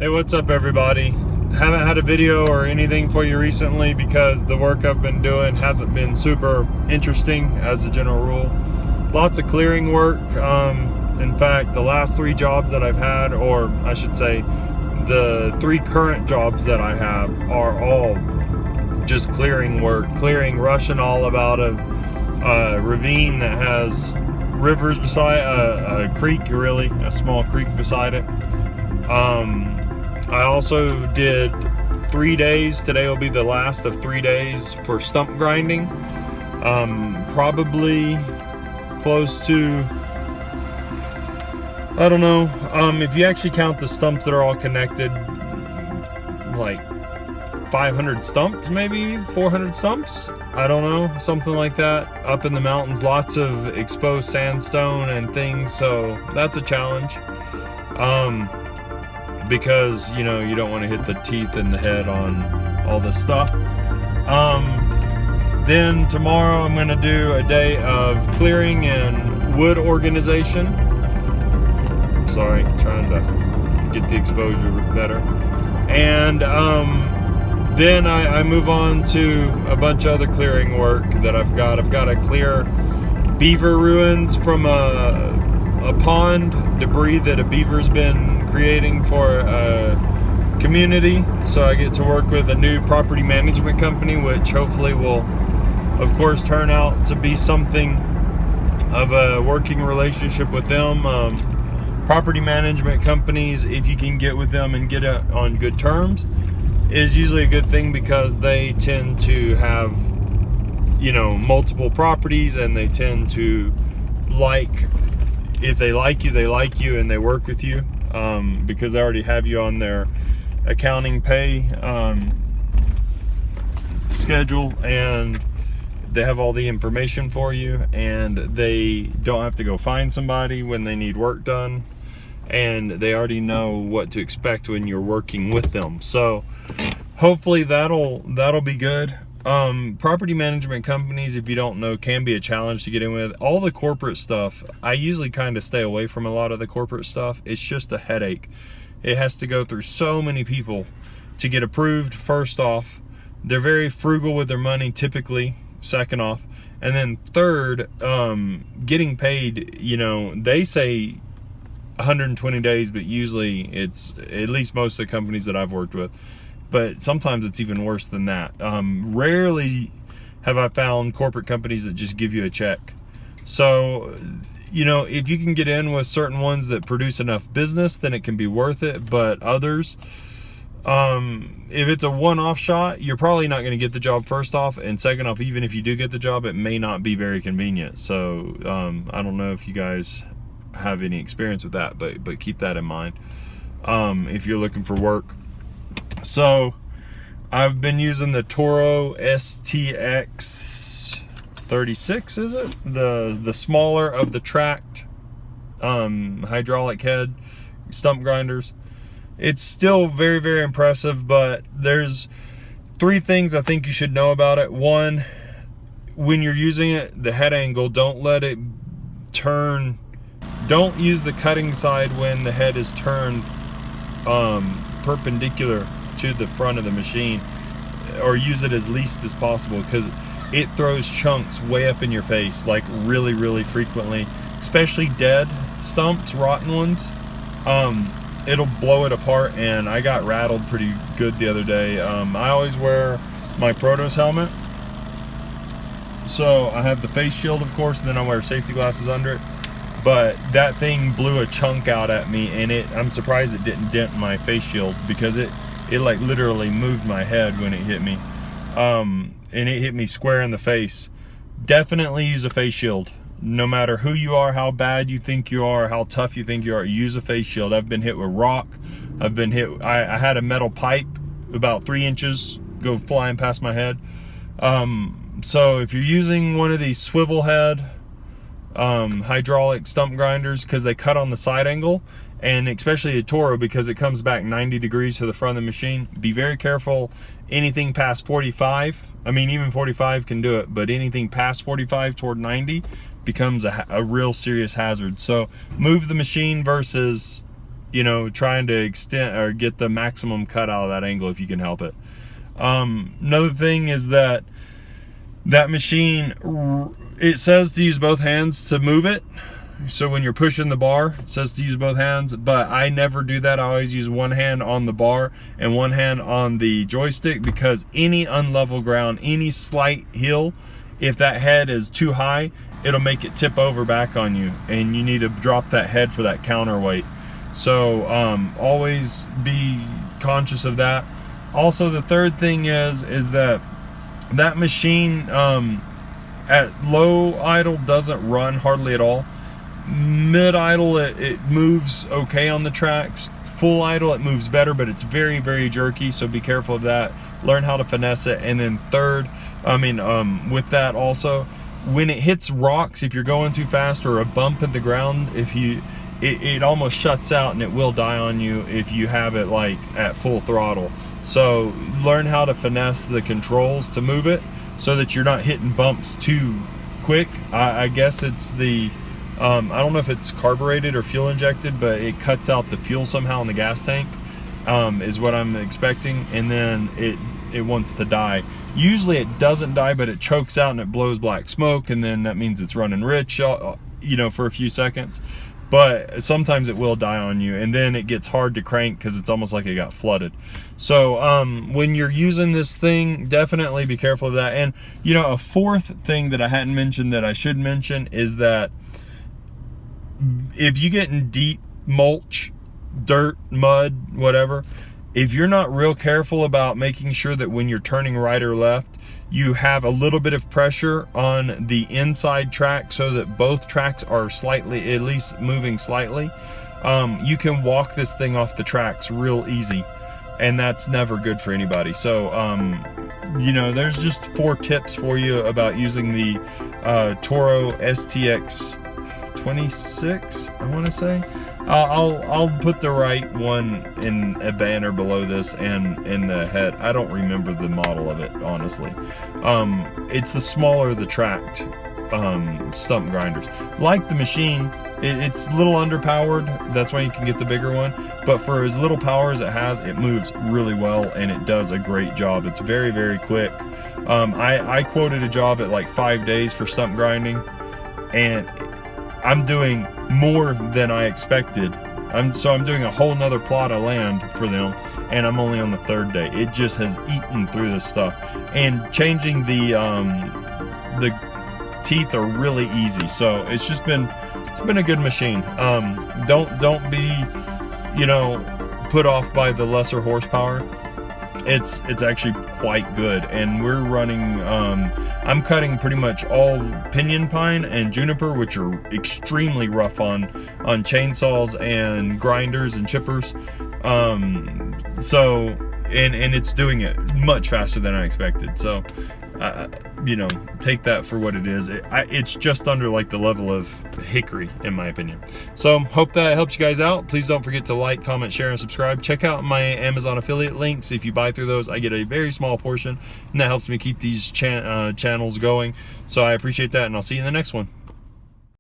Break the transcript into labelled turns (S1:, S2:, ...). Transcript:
S1: Hey, what's up everybody? Haven't had a video or anything for you recently because the work I've been doing hasn't been super interesting as a general rule. Lots of clearing work. In fact, the last 3 jobs that I've had, or I should say the 3 current jobs that I have, are all just clearing work, clearing rush and olive out of a ravine that has rivers beside a creek, really, a small creek beside it. I also did 3 days. Today will be the last of 3 days for stump grinding. Probably close to, I don't know, if you actually count the stumps that are all connected, like 500 stumps, maybe 400 stumps, I don't know, something like that, up in the mountains. Lots of exposed sandstone and things, so that's a challenge. Because you know, you don't want to hit the teeth and the head on all this stuff. Then tomorrow I'm going to do a day of clearing and wood organization. Sorry, trying to get the exposure better. And then I move on to a bunch of other clearing work that I've got. I've got to clear beaver ruins from a pond, debris that a beaver's been creating for a community. So I get to work with a new property management company, which hopefully will, of course, turn out to be something of a working relationship with them. Property management companies, if you can get with them and get it on good terms, is usually a good thing, because they tend to have, you know, multiple properties, and they tend to if they like you, they like you and they work with you, because they already have you on their accounting pay schedule, and they have all the information for you, and they don't have to go find somebody when they need work done, and they already know what to expect when you're working with them. So hopefully that'll be good. Property management companies, if you don't know, can be a challenge to get in with. All the corporate stuff, I usually kind of stay away from a lot of the corporate stuff. It's just a headache. It has to go through so many people to get approved, first off. They're very frugal with their money, typically, second off. And then third, getting paid, you know, they say 120 days, but usually it's, at least most of the companies that I've worked with, but sometimes it's even worse than that. Rarely have I found corporate companies that just give you a check. So, you know, if you can get in with certain ones that produce enough business, then it can be worth it. But others, if it's a one-off shot, you're probably not going to get the job, first off. And second off, even if you do get the job, it may not be very convenient. So I don't know if you guys have any experience with that, but keep that in mind if you're looking for work. So I've been using the Toro STX-26, is it? The smaller of the tracked hydraulic head stump grinders. It's still very, very impressive, but there's 3 things I think you should know about it. One, when you're using it, the head angle, don't let it turn. Don't use the cutting side when the head is turned perpendicular to the front of the machine, or use it as least as possible, because it throws chunks way up in your face, like really, really frequently, especially dead stumps, rotten ones. It'll blow it apart, and I got rattled pretty good the other day. I always wear my Protos helmet, so I have the face shield, of course, and then I wear safety glasses under it. But that thing blew a chunk out at me, and I'm surprised it didn't dent my face shield, because it like literally moved my head when it hit me. And it hit me square in the face. Definitely use a face shield. No matter who you are, how bad you think you are, how tough you think you are, use a face shield. I've been hit with rock. I've been hit, I had a metal pipe about 3 inches go flying past my head. So if you're using one of these swivel head hydraulic stump grinders, because they cut on the side angle, and especially a Toro, because it comes back 90 degrees to the front of the machine, be very careful. Anything past 45, I mean, even 45 can do it, but anything past 45 toward 90 becomes a real serious hazard. So move the machine versus you know, trying to extend or get the maximum cut out of that angle if you can help it. Another thing is that machine, it says to use both hands to move it. So when you're pushing the bar, it says to use both hands, but I never do that. I always use one hand on the bar and one hand on the joystick, because any unlevel ground, any slight hill, if that head is too high, it'll make it tip over back on you, and you need to drop that head for that counterweight. So always be conscious of that. Also, the third thing is that machine at low idle doesn't run hardly at all. Mid idle, it moves okay on the tracks. Full idle, it moves better, but it's very, very jerky, so be careful of that. Learn how to finesse it. And then third, with that also, when it hits rocks, if you're going too fast, or a bump in the ground, it almost shuts out, and it will die on you if you have it like at full throttle. So learn how to finesse the controls to move it so that you're not hitting bumps too quick. I guess it's the I don't know if it's carbureted or fuel injected, but it cuts out the fuel somehow in the gas tank, is what I'm expecting, and then it wants to die. Usually it doesn't die, but it chokes out and it blows black smoke, and then that means it's running rich, you know, for a few seconds. But sometimes it will die on you, and then it gets hard to crank because it's almost like it got flooded. So when you're using this thing, definitely be careful of that. And you know, a fourth thing that I hadn't mentioned that I should mention is that if you get in deep mulch, dirt, mud, whatever, if you're not real careful about making sure that when you're turning right or left, you have a little bit of pressure on the inside track so that both tracks are slightly, at least moving slightly, you can walk this thing off the tracks real easy, and that's never good for anybody. So you know, there's just 4 tips for you about using the Toro STX-26, I want to say. I'll put the right one in a banner below this and in the head. I don't remember the model of it, honestly. It's the smaller the tracked stump grinders. Like the machine, it's a little underpowered. That's why you can get the bigger one. But for as little power as it has, it moves really well, and it does a great job. It's very, very quick. I quoted a job at like 5 days for stump grinding, and I'm doing more than I expected. I'm doing a whole nother plot of land for them, and I'm only on the 3rd day. It just has eaten through this stuff. And changing the teeth are really easy. So it's been a good machine. Don't be, you know, put off by the lesser horsepower. It's actually quite good, and we're running I'm cutting pretty much all pinyon pine and juniper, which are extremely rough on chainsaws and grinders and chippers. So and it's doing it much faster than I expected. So you know, take that for what it is. It's just under like the level of hickory, in my opinion. So hope that helps you guys out. Please don't forget to like, comment, share, and subscribe. Check out my Amazon affiliate links. If you buy through those, I get a very small portion, and that helps me keep these channels going. So I appreciate that, and I'll see you in the next one.